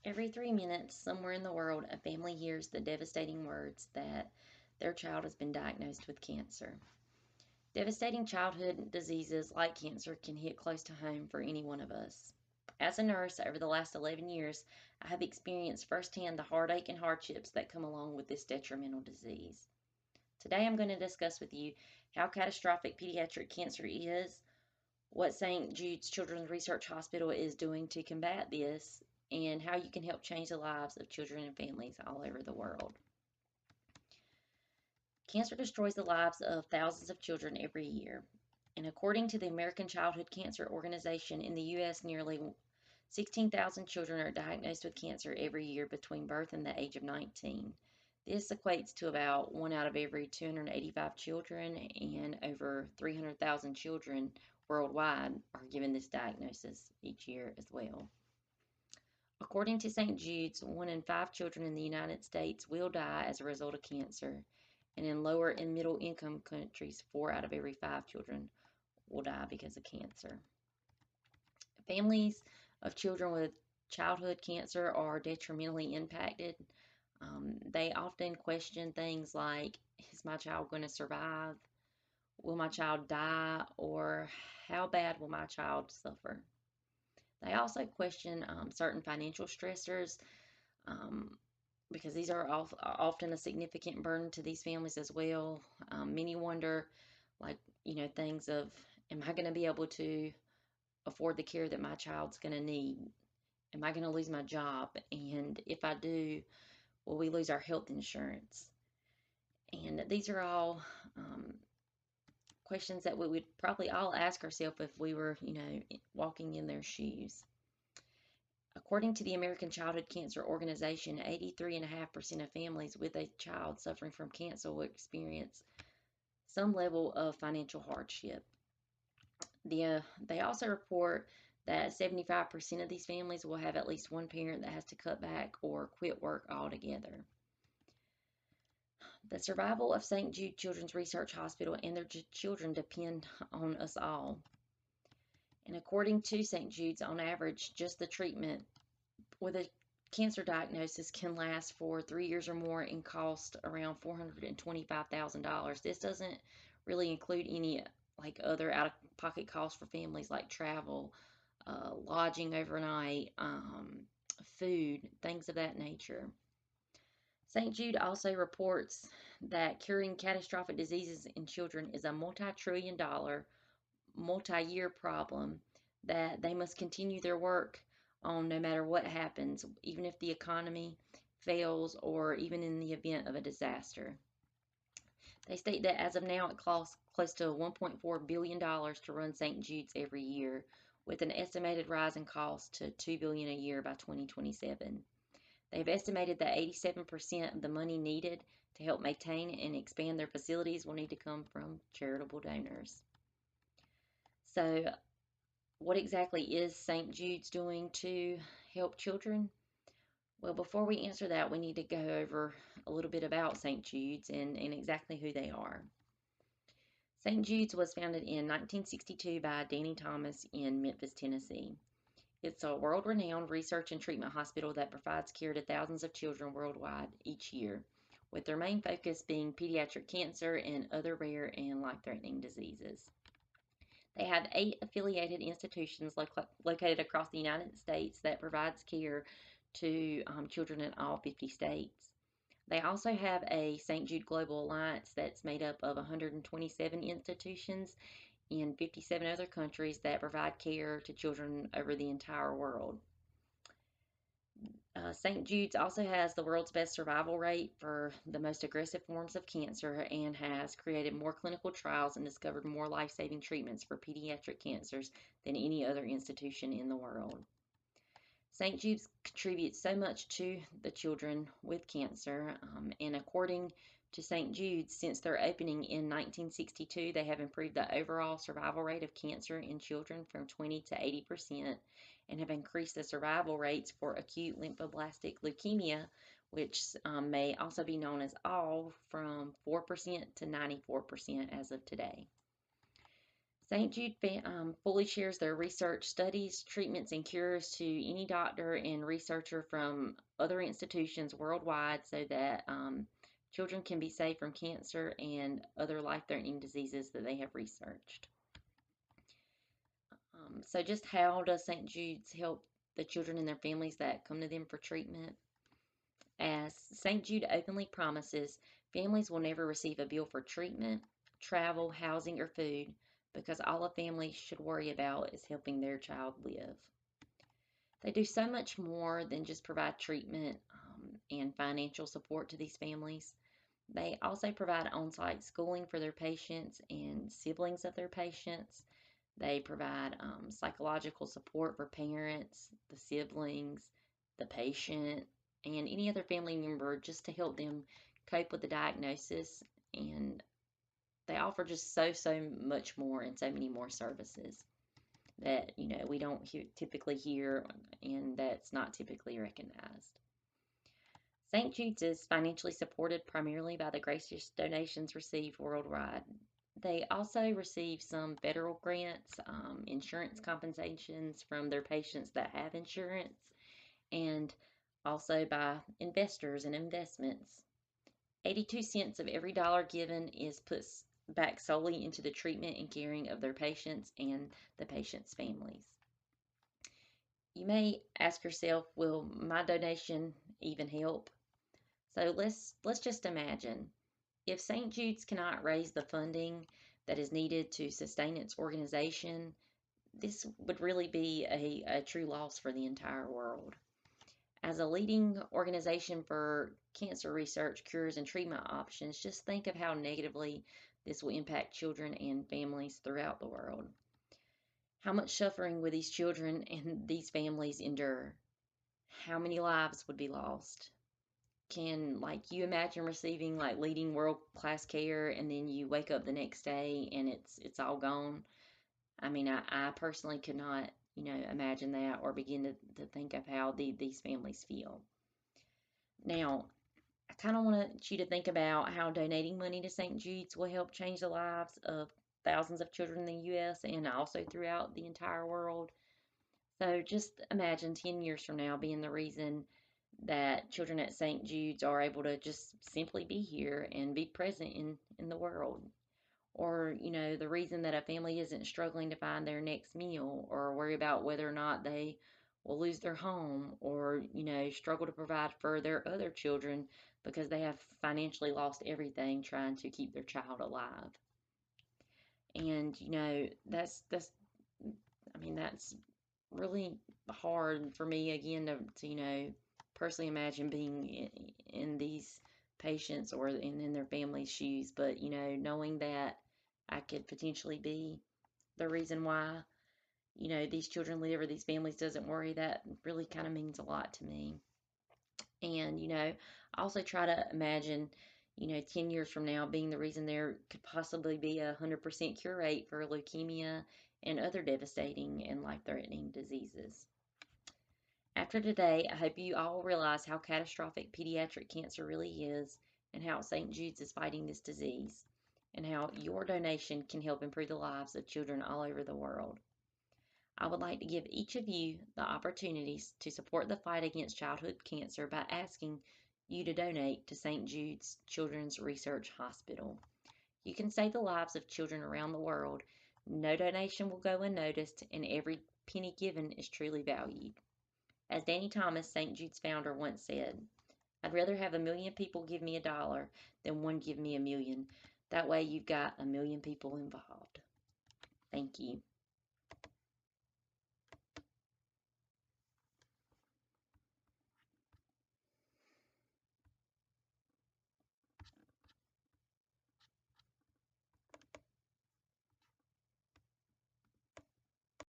Every 3 minutes, somewhere in the world, a family hears the devastating words that their child has been diagnosed with cancer. Devastating childhood diseases like cancer can hit close to home for any one of us. As a nurse, over the last 11 years, I have experienced firsthand the heartache and hardships that come along with this detrimental disease. Today, I'm going to discuss with you how catastrophic pediatric cancer is, what St. Jude's Children's Research Hospital is doing to combat this, and how you can help change the lives of children and families all over the world. Cancer destroys the lives of thousands of children every year. And according to the American Childhood Cancer Organization, in the U.S., nearly 16,000 children are diagnosed with cancer every year between birth and the age of 19. This equates to about 1 out of every 285 children, and over 300,000 children worldwide are given this diagnosis each year as well. According to St. Jude's, 1 in 5 children in the United States will die as a result of cancer, and in lower and middle income countries, 4 out of every 5 children will die because of cancer. Families of children with childhood cancer are detrimentally impacted. They often question things like, is my child going to survive? Will my child die? Or how bad will my child suffer? They also question certain financial stressors, um, because these are often a significant burden to these families as well. Many wonder, like, things of, am I going to be able to afford the care that my child's going to need? Am I going to lose my job? And if I do, will we lose our health insurance? And these are all questions that we would probably all ask ourselves if we were, walking in their shoes. According to the American Childhood Cancer Organization, 83.5% of families with a child suffering from cancer will experience some level of financial hardship. They also report that 75% of these families will have at least one parent that has to cut back or quit work altogether. The survival of St. Jude Children's Research Hospital and their children depend on us all. And according to St. Jude's, on average, just the treatment with a cancer diagnosis can last for 3 years or more and cost around $425,000. This doesn't really include any like other out-of-pocket costs for families like travel, lodging overnight, food, things of that nature. St. Jude also reports that curing catastrophic diseases in children is a multi-trillion-dollar, multi-year problem that they must continue their work on no matter what happens, even if the economy fails or even in the event of a disaster. They state that as of now, it costs close to $1.4 billion to run St. Jude's every year, with an estimated rise in cost to $2 billion a year by 2027. They've estimated that 87% of the money needed to help maintain and expand their facilities will need to come from charitable donors. So, what exactly is St. Jude's doing to help children? Well, before we answer that, we need to go over a little bit about St. Jude's and exactly who they are. St. Jude's was founded in 1962 by Danny Thomas in Memphis, Tennessee. It's a world-renowned research and treatment hospital that provides care to thousands of children worldwide each year, with their main focus being pediatric cancer and other rare and life-threatening diseases. They have 8 affiliated institutions located across the United States that provides care to children in all 50 states. They also have a St. Jude Global Alliance that's made up of 127 institutions in 57 other countries that provide care to children over the entire world. St. Jude's also has the world's best survival rate for the most aggressive forms of cancer and has created more clinical trials and discovered more life-saving treatments for pediatric cancers than any other institution in the world. St. Jude's contributes so much to the children with cancer, and according to St. Jude's, since their opening in 1962, they have improved the overall survival rate of cancer in children from 20 to 80% and have increased the survival rates for acute lymphoblastic leukemia, which may also be known as ALL, from 4% to 94% as of today. St. Jude fully shares their research studies, treatments, and cures to any doctor and researcher from other institutions worldwide so that children can be saved from cancer and other life threatening diseases that they have researched. So, just how does St. Jude's help the children and their families that come to them for treatment? As St. Jude openly promises, families will never receive a bill for treatment, travel, housing, or food because all a family should worry about is helping their child live. They do so much more than just provide treatment and financial support to these families. They also provide on site schooling for their patients and siblings of their patients. They provide psychological support for parents, the siblings, the patient, and any other family member just to help them cope with the diagnosis. And they offer just so much more and so many more services that we don't typically hear and that's not typically recognized. St. Jude's is financially supported primarily by the gracious donations received worldwide. They also receive some federal grants, insurance compensations from their patients that have insurance, and also by investors and investments. 82 cents of every dollar given is put back solely into the treatment and caring of their patients and the patients' families. You may ask yourself, will my donation even help? So let's just imagine if St. Jude's cannot raise the funding that is needed to sustain its organization, this would really be a true loss for the entire world. As a leading organization for cancer research, cures, and treatment options, just think of how negatively this will impact children and families throughout the world. How much suffering would these children and these families endure? How many lives would be lost? Can you imagine receiving leading world class care and then you wake up the next day and it's all gone? I mean, I personally could not, imagine that or begin to think of how these families feel. Now, I kind of want you to think about how donating money to St. Jude's will help change the lives of thousands of children in the U.S. and also throughout the entire world. So just imagine 10 years from now being the reason that children at St. Jude's are able to just simply be here and be present in the world. Or, the reason that a family isn't struggling to find their next meal or worry about whether or not they will lose their home or, struggle to provide for their other children because they have financially lost everything trying to keep their child alive. And, that's really hard for me again to personally imagine being in these patients or in their family's shoes, but knowing that I could potentially be the reason why these children live or these families doesn't worry, that really kind of means a lot to me. And I also try to imagine 10 years from now being the reason there could possibly be 100% cure rate for leukemia and other devastating and life-threatening diseases. After today, I hope you all realize how catastrophic pediatric cancer really is and how St. Jude's is fighting this disease and how your donation can help improve the lives of children all over the world. I would like to give each of you the opportunities to support the fight against childhood cancer by asking you to donate to St. Jude's Children's Research Hospital. You can save the lives of children around the world. No donation will go unnoticed, and every penny given is truly valued. As Danny Thomas, St. Jude's founder, once said, I'd rather have 1,000,000 people give me $1 than one give me 1,000,000. That way you've got 1,000,000 people involved. Thank you.